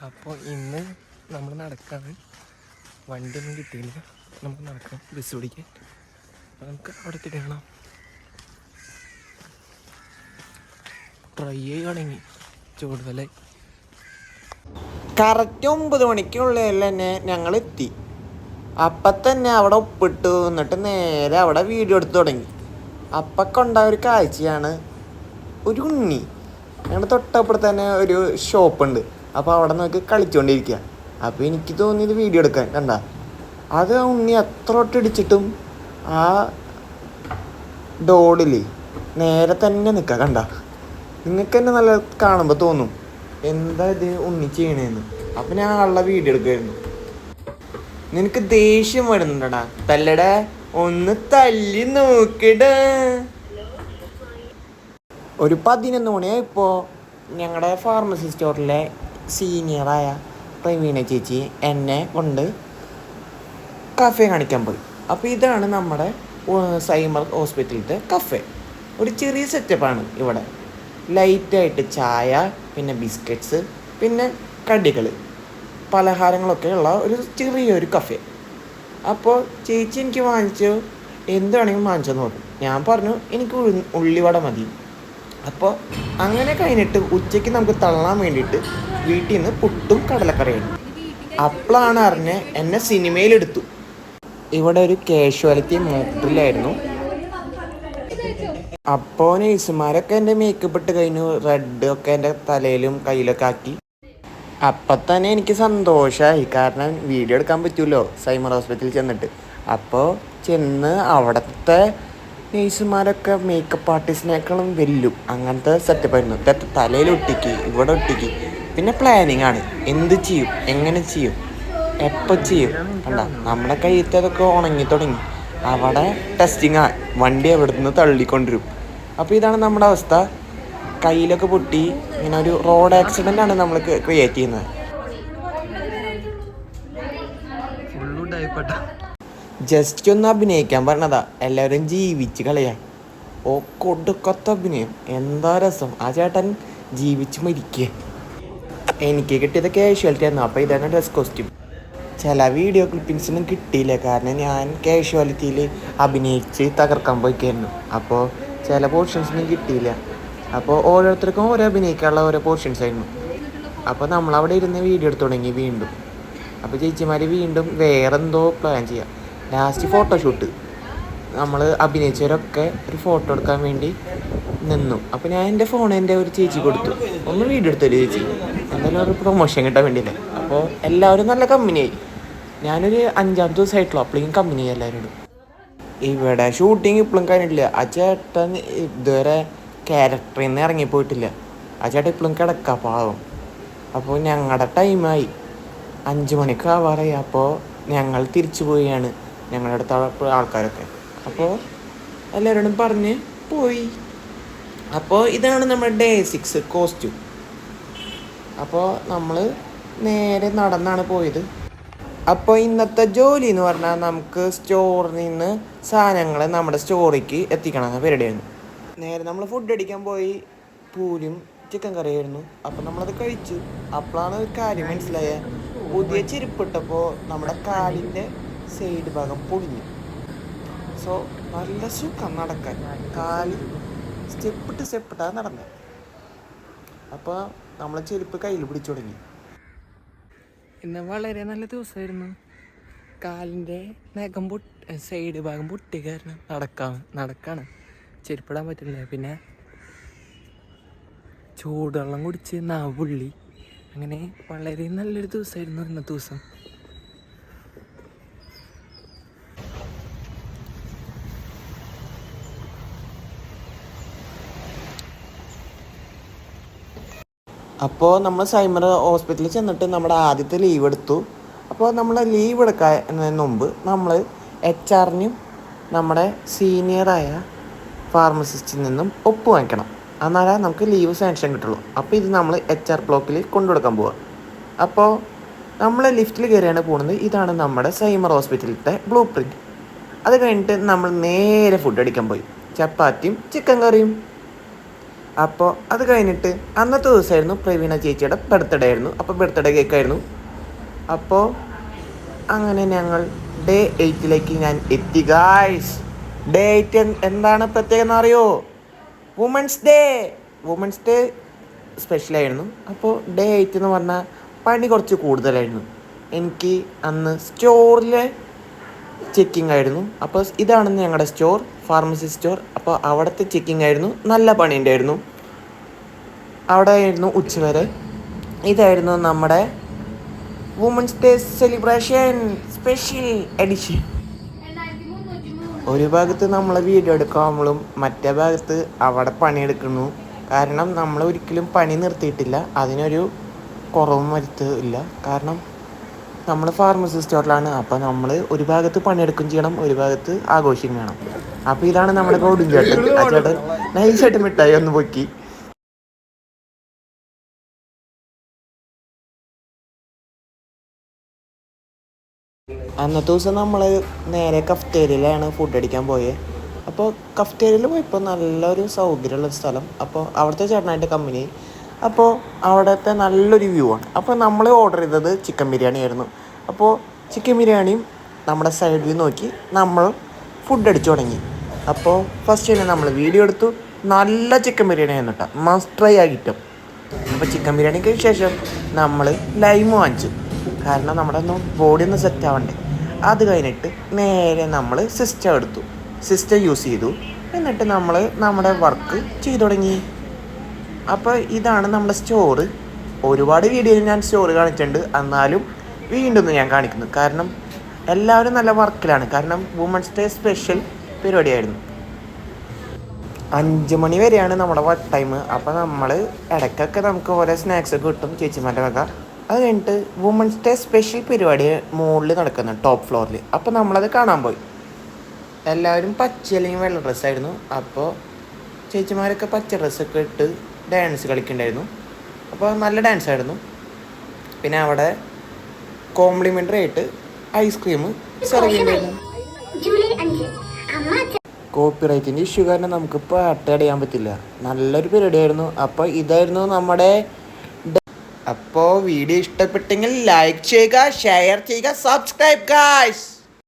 അപ്പോൾ ഇന്ന് നമ്മൾ നടക്കാണ്. വണ്ടിയൊന്നും കിട്ടിയില്ല, നമുക്ക് നടക്കാം ബസ് പിടിക്കാൻ. അപ്പോൾ നമുക്ക് അവിടെ തിരിയണം. ട്രൈ ചെയ്യുകയാണെങ്കിൽ ചൂടുതലായി. കറക്റ്റ് 9 മണിക്കുള്ളിൽ തന്നെ ഞങ്ങൾ എത്തി. അപ്പം തന്നെ അവിടെ ഒപ്പിട്ട് എന്നിട്ട് നേരെ അവിടെ വീഡിയോ എടുത്ത് തുടങ്ങി. അപ്പൊക്കെ ഉണ്ടായ ഒരു കാഴ്ചയാണ് ഒരു ഉണ്ണി. ഞങ്ങളുടെ തൊട്ടപ്പുറത്ത് തന്നെ ഒരു ഷോപ്പുണ്ട്. അപ്പോൾ അവിടെ നോക്കി കളിച്ചുകൊണ്ടിരിക്കുക. അപ്പോൾ എനിക്ക് തോന്നിയത് വീഡിയോ എടുക്കാൻ. കണ്ട അത് ആ ഉണ്ണി എത്ര ഇടിച്ചിട്ടും ആ ഡോഡിൽ നേരെ തന്നെ നിൽക്കുക. കണ്ട നിങ്ങൾക്ക് തന്നെ നല്ല കാണുമ്പോൾ തോന്നും എന്താ ഇത് ഉണ്ണി ചെയ്യണേന്ന്. അപ്പം ഞാൻ ആളുടെ വീഡിയോ എടുക്കുമായിരുന്നു. നിനക്ക് ദേഷ്യം വരുന്നുണ്ടടാ, തല്ലടാ, ഒന്ന് തല്ലി നോക്കിട. ഒരു 11 മണിയായി. ഇപ്പോൾ ഞങ്ങളുടെ ഫാർമസി സ്റ്റോറിലെ സീനിയറായ പ്രവീണ ചേച്ചി എന്നെ കൊണ്ട് കഫേ കാണിക്കാൻ പോയി. അപ്പോൾ ഇതാണ് നമ്മുടെ സൈമർ ഹോസ്പിറ്റലിലത്തെ കഫേ. ഒരു ചെറിയ സെറ്റപ്പാണ് ഇവിടെ. ലൈറ്റായിട്ട് ചായ, പിന്നെ ബിസ്ക്കറ്റ്സ്, പിന്നെ കടികൾ, പലഹാരങ്ങളൊക്കെ ഉള്ള ഒരു ചെറിയൊരു കഫേ. അപ്പോൾ ചേച്ചി എനിക്ക് വാങ്ങിച്ചു എന്ത് വേണമെങ്കിലും വാങ്ങിച്ചെന്ന് പറഞ്ഞു. ഞാൻ പറഞ്ഞു എനിക്ക് ഉള്ളിവട മതി. അപ്പോൾ അങ്ങനെ കഴിഞ്ഞിട്ട് ഉച്ചയ്ക്ക് നമുക്ക് തള്ളാൻ വേണ്ടിയിട്ട് വീട്ടിൽ നിന്ന് പുട്ടും കടലക്കറിയാണ്. അപ്പോഴാണ് അറിഞ്ഞ് എന്നെ സിനിമയിലെടുത്തു. ഇവിടെ ഒരു കാഷ്വാലിറ്റി മോക്ക്ഡ്രില്ലായിരുന്നു. അപ്പോൾ നേഴ്സുമാരൊക്കെ എൻ്റെ മേക്കപ്പ് ഇട്ട് കഴിഞ്ഞു. റെഡ് ഒക്കെ എൻ്റെ തലയിലും കയ്യിലൊക്കെ ആക്കി. അപ്പം തന്നെ എനിക്ക് സന്തോഷമായി, കാരണം വീഡിയോ എടുക്കാൻ പറ്റുമല്ലോ സൈമർ ഹോസ്പിറ്റലിൽ ചെന്നിട്ട്. അപ്പോൾ ചെന്ന് അവിടുത്തെ നേഴ്സുമാരൊക്കെ മേക്കപ്പ് ആർട്ടിസ്റ്റിനേക്കാളും വെല്ലും അങ്ങനത്തെ സെറ്റപ്പായിരുന്നു. തലയിൽ ഒട്ടിക്ക്, ഇവിടെ ഒട്ടിക്ക്. പിന്നെ പ്ലാനിങ് ആണ്, എന്ത് ചെയ്യും, എങ്ങനെ ചെയ്യും, എപ്പോൾ ചെയ്യും. കണ്ട നമ്മുടെ കയ്യത്തതൊക്കെ ഉണങ്ങി തുടങ്ങി. അവിടെ ടെസ്റ്റിങ് വണ്ടി എവിടെ നിന്ന് തള്ളിക്കൊണ്ടിരും. അപ്പോൾ ഇതാണ് നമ്മുടെ അവസ്ഥ. കയ്യിലൊക്കെ പൊട്ടി. ഇങ്ങനെ ഒരു റോഡ് ആക്സിഡൻ്റ് ആണ് നമ്മൾ ക്രിയേറ്റ് ചെയ്യുന്നത്. ജസ്റ്റ് ഒന്ന് അഭിനയിക്കാൻ പറഞ്ഞതാ, എല്ലാവരും ജീവിച്ച് കളയാ. ഓ കൊടുക്കത്ത അഭിനയം, എന്താ രസം. ആ ചേട്ടൻ ജീവിച്ച് മരിക്കുക. എനിക്ക് കിട്ടിയത് കാഷ്വാലിറ്റി ആയിരുന്നു. അപ്പോൾ ഇതാണ് ഡ്രസ് കോസ്റ്റ്യൂം. ചില വീഡിയോ ക്ലിപ്പിങ്സൊന്നും കിട്ടിയില്ല, കാരണം ഞാൻ കാഷ്വാലിറ്റിയിൽ അഭിനയിച്ച് തകർക്കാൻ പോയിക്കായിരുന്നു. അപ്പോൾ ചില പോർഷൻസൊന്നും കിട്ടിയില്ല. അപ്പോൾ ഓരോരുത്തർക്കും ഓരോ അഭിനയിക്കാനുള്ള ഓരോ പോർഷൻസ് ആയിരുന്നു. അപ്പോൾ നമ്മളവിടെ ഇരുന്ന് വീഡിയോ എടുത്ത് തുടങ്ങി വീണ്ടും. അപ്പോൾ ചേച്ചിമാർ വീണ്ടും വേറെന്തോ പ്ലാൻ ചെയ്യാം. Last photoshoot. നമ്മൾ അഭിനയിച്ചവരൊക്കെ ഒരു ഫോട്ടോ എടുക്കാൻ വേണ്ടി നിന്നു. അപ്പോൾ ഞാൻ എൻ്റെ ഫോൺ എൻ്റെ ഒരു ചേച്ചി കൊടുത്തു, ഒന്ന് വീഡിയോ എടുത്തൊരു ചേച്ചി, എന്തായാലും ഒരു പ്രൊമോഷൻ കിട്ടാൻ വേണ്ടിയില്ലേ. അപ്പോൾ എല്ലാവരും നല്ല കമ്പനിയായി. ഞാനൊരു 5-ാമത്തെ ദിവസമായിട്ടുള്ളൂ അപ്പോഴേക്കും കമ്പനിയായി എല്ലാവരോടും. ഇവിടെ ഷൂട്ടിങ് ഇപ്പോഴും കഴിഞ്ഞിട്ടില്ല. ആ ചേട്ടൻ ഇതുവരെ ക്യാരക്ടറിൽ നിന്ന് ഇറങ്ങിപ്പോയിട്ടില്ല. ആ ചേട്ടൻ ഇപ്പോഴും കിടക്കുക പാവം. അപ്പോൾ ഞങ്ങളുടെ ടൈമായി, 5 മണിക്ക് ആവാറായി. അപ്പോൾ ഞങ്ങൾ തിരിച്ചു പോവുകയാണ്, ഞങ്ങളുടെ അടുത്ത ആൾക്കാരൊക്കെ. അപ്പോൾ എല്ലാവരോടും പറഞ്ഞ് പോയി. അപ്പോൾ ഇതാണ് നമ്മുടെ Day 6 കോസ്റ്റ്യൂം. അപ്പോൾ നമ്മൾ നേരെ നടന്നാണ് പോയത്. അപ്പോൾ ഇന്നത്തെ ജോലി എന്ന് പറഞ്ഞാൽ നമുക്ക് സ്റ്റോറിൽ നിന്ന് സാധനങ്ങൾ നമ്മുടെ സ്റ്റോറിലേക്ക് എത്തിക്കണം എന്ന പരിപാടിയായിരുന്നു. നേരെ നമ്മൾ ഫുഡ് അടിക്കാൻ പോയി. പൂരും ചിക്കൻ കറിയായിരുന്നു. അപ്പോൾ നമ്മളത് കഴിച്ചു. അപ്പോഴാണ് ഒരു കാര്യം മനസ്സിലായത്. പുതിയ ചെരുപ്പിട്ടപ്പോൾ നമ്മുടെ കാലിൻ്റെ സൈഡ് ഭാഗം പൊടിഞ്ഞു. സോ നല്ല സുഖം നടക്കാൻ. കാല് സ്റ്റെപ്പിട്ടാണ് നടന്നത്. അപ്പോൾ നമ്മളെ ചെരുപ്പ് കയ്യിൽ പിടിച്ചു തുടങ്ങി. ഇന്ന് വളരെ നല്ല ദിവസമായിരുന്നു. കാലിൻ്റെ നഖം സൈഡ് ഭാഗം പൊട്ടി കാരണം നടക്കാണ്, ചെരുപ്പിടാൻ പറ്റില്ല. പിന്നെ ചൂടുവെള്ളം കുടിച്ച് നാവുള്ളി. അങ്ങനെ വളരെ നല്ലൊരു ദിവസമായിരുന്നു ഇന്നത്തെ ദിവസം. അപ്പോൾ നമ്മൾ സൈമർ ഹോസ്പിറ്റലിൽ ചെന്നിട്ട് നമ്മുടെ ആദ്യത്തെ ലീവ് എടുത്തു. അപ്പോൾ നമ്മൾ ലീവ് എടുക്കുന്നതിന് മുമ്പ് നമ്മൾ HR-നും നമ്മുടെ സീനിയറായ ഫാർമസിസ്റ്റിൽ നിന്നും ഒപ്പ് വാങ്ങിക്കണം. എന്നാലേ നമുക്ക് ലീവ് സാങ്ഷൻ കിട്ടുള്ളൂ. അപ്പോൾ ഇത് നമ്മൾ HR ബ്ലോക്കിൽ കൊണ്ടുകൊടുക്കാൻ പോവുക. അപ്പോൾ നമ്മൾ ലിഫ്റ്റിൽ കയറിയാണ് പോകുന്നത്. ഇതാണ് നമ്മുടെ സൈമർ ഹോസ്പിറ്റലിലത്തെ ബ്ലൂ പ്രിൻറ്റ്. അത് കഴിഞ്ഞിട്ട് നമ്മൾ നേരെ ഫുഡ് അടിക്കാൻ പോയി. ചപ്പാത്തിയും ചിക്കൻ കറിയും. അപ്പോൾ അത് കഴിഞ്ഞിട്ട് അന്നത്തെ ദിവസമായിരുന്നു പ്രവീണ ചേച്ചിയുടെ ബർത്ത്ഡേ ആയിരുന്നു. അപ്പോൾ ബർത്ത്ഡേ കേക്കായിരുന്നു. അപ്പോൾ അങ്ങനെ ഞങ്ങൾ ഡേ 8 ഞാൻ എത്തി ഗായ്സ്. ഡേ 8 എന്താണ് പ്രത്യേകത എന്നറിയോ? വുമൻസ് ഡേ സ്പെഷ്യലായിരുന്നു. അപ്പോൾ ഡേ 8 എന്ന് പറഞ്ഞാൽ പണി കുറച്ച് കൂടുതലായിരുന്നു. എനിക്ക് അന്ന് സ്റ്റോറിലെ ചെക്കിംഗ് ആയിരുന്നു. അപ്പോൾ ഇതാണ് ഞങ്ങളുടെ സ്റ്റോർ, ഫാർമസി സ്റ്റോർ. അപ്പോൾ അവിടുത്തെ ചെക്കിംഗ് ആയിരുന്നു. നല്ല പണി ഉണ്ടായിരുന്നു. അവിടെ ആയിരുന്നു ഉച്ചവരെ. ഇതായിരുന്നു നമ്മുടെ women's day celebration special edition. ഒരു ഭാഗത്ത് നമ്മൾ വീഡിയോ എടുക്കുമ്പോഴും മറ്റേ ഭാഗത്ത് അവിടെ പണിയെടുക്കുന്നു. കാരണം നമ്മൾ ഒരിക്കലും പണി നിർത്തിയിട്ടില്ല, അതിനൊരു കുറവും വരുത്തില്ല. കാരണം നമ്മൾ ഫാർമസി സ്റ്റോറിലാണ്. അപ്പോൾ നമ്മൾ ഒരു ഭാഗത്ത് പണിയെടുക്കുകയും ചെയ്യണം, ഒരു ഭാഗത്ത് ആഘോഷിക്കുകയും വേണം. അപ്പോൾ ഇതാണ് നമ്മുടെ ഗോഡും ചേട്ടൻ. ആ ചേട്ടൻ നൈസായിട്ട് മിഠായി ഒന്ന് പൊക്കി. അന്നത്തെ ദിവസം നമ്മൾ നേരെ കഫ്റ്റേരിയയിലാണ് ഫുഡ് അടിക്കാൻ പോയത്. അപ്പോൾ കഫ്റ്റേരിയയിൽ പോയപ്പോൾ നല്ലൊരു സൗകര്യമുള്ള സ്ഥലം. അപ്പോൾ അവിടുത്തെ ചേട്ടനായിട്ട് കമ്പനി. അപ്പോൾ അവിടുത്തെ നല്ലൊരു വ്യൂ ആണ്. അപ്പോൾ നമ്മൾ ഓർഡർ ചെയ്തത് ചിക്കൻ ബിരിയാണി ആയിരുന്നു. അപ്പോൾ ചിക്കൻ ബിരിയാണിയും നമ്മുടെ സൈഡ് വ്യൂ നോക്കി നമ്മൾ ഫുഡ് അടിച്ചു തുടങ്ങി. അപ്പോൾ ഫസ്റ്റ് തന്നെ നമ്മൾ വീഡിയോ എടുത്തു. നല്ല ചിക്കൻ ബിരിയാണി ആയിരുന്നു കേട്ടോ, മസ്റ്റ് ട്രൈ ആയിട്ടും. അപ്പോൾ ചിക്കൻ ബിരിയാണിക്ക് ശേഷം നമ്മൾ ലൈം വാങ്ങിച്ചു. കാരണം നമ്മുടെ ബോഡി ഒന്ന് സെറ്റ് ആവണ്ടേ. അത് കഴിഞ്ഞിട്ട് നേരെ നമ്മൾ സിസ്റ്റം എടുത്തു, സിസ്റ്റം യൂസ് ചെയ്തു. എന്നിട്ട് നമ്മൾ നമ്മുടെ വർക്ക് ചെയ്തു തുടങ്ങി. അപ്പോൾ ഇതാണ് നമ്മുടെ സ്റ്റോറ്. ഒരുപാട് വീഡിയോയിൽ ഞാൻ സ്റ്റോറി കാണിച്ചിട്ടുണ്ട്, എന്നാലും വീണ്ടും ഞാൻ കാണിക്കുന്നു. കാരണം എല്ലാവരും നല്ല വർക്കിലാണ്. കാരണം വുമൻസ് ഡേ സ്പെഷ്യൽ പരിപാടിയായിരുന്നു. 5 മണി വരെയാണ് നമ്മുടെ വർക്ക് ടൈം. അപ്പോൾ നമ്മൾ ഇടയ്ക്കൊക്കെ നമുക്ക് ഓരോ സ്നാക്സൊക്കെ കിട്ടും ചേച്ചിമാരുടെ വക. അത് കഴിഞ്ഞിട്ട് വുമൻസ് ഡേ സ്പെഷ്യൽ പരിപാടി മുകളിൽ നടക്കുന്നു, ടോപ്പ് ഫ്ലോറിൽ. അപ്പോൾ നമ്മളത് കാണാൻ പോയി. എല്ലാവരും പച്ച അല്ലെങ്കിൽ വെള്ള ഡ്രസ്സായിരുന്നു. അപ്പോൾ ചേച്ചിമാരൊക്കെ പച്ച ഡ്രസ്സൊക്കെ ഇട്ട് ഡാൻസ് കളിക്കുന്നുണ്ടായിരുന്നു. അപ്പോൾ നല്ല ഡാൻസായിരുന്നു. പിന്നെ അവിടെ കോംപ്ലിമെൻ്ററി ആയിട്ട് ഐസ്ക്രീം സെർവ് ചെയ്യുന്നുണ്ടായിരുന്നു. കോപ്പിറൈറ്റിൻ്റെ ഇഷ്യൂ കാരണം നമുക്ക് പാട്ട് അടയാൻ പറ്റില്ല. നല്ലൊരു പരിപാടിയായിരുന്നു. അപ്പോൾ ഇതായിരുന്നു നമ്മുടെ. അപ്പോൾ വീഡിയോ ഇഷ്ടപ്പെട്ടെങ്കിൽ ലൈക്ക് ചെയ്യുക, ഷെയർ ചെയ്യുക, സബ്സ്ക്രൈബ് ഗായ്സ്.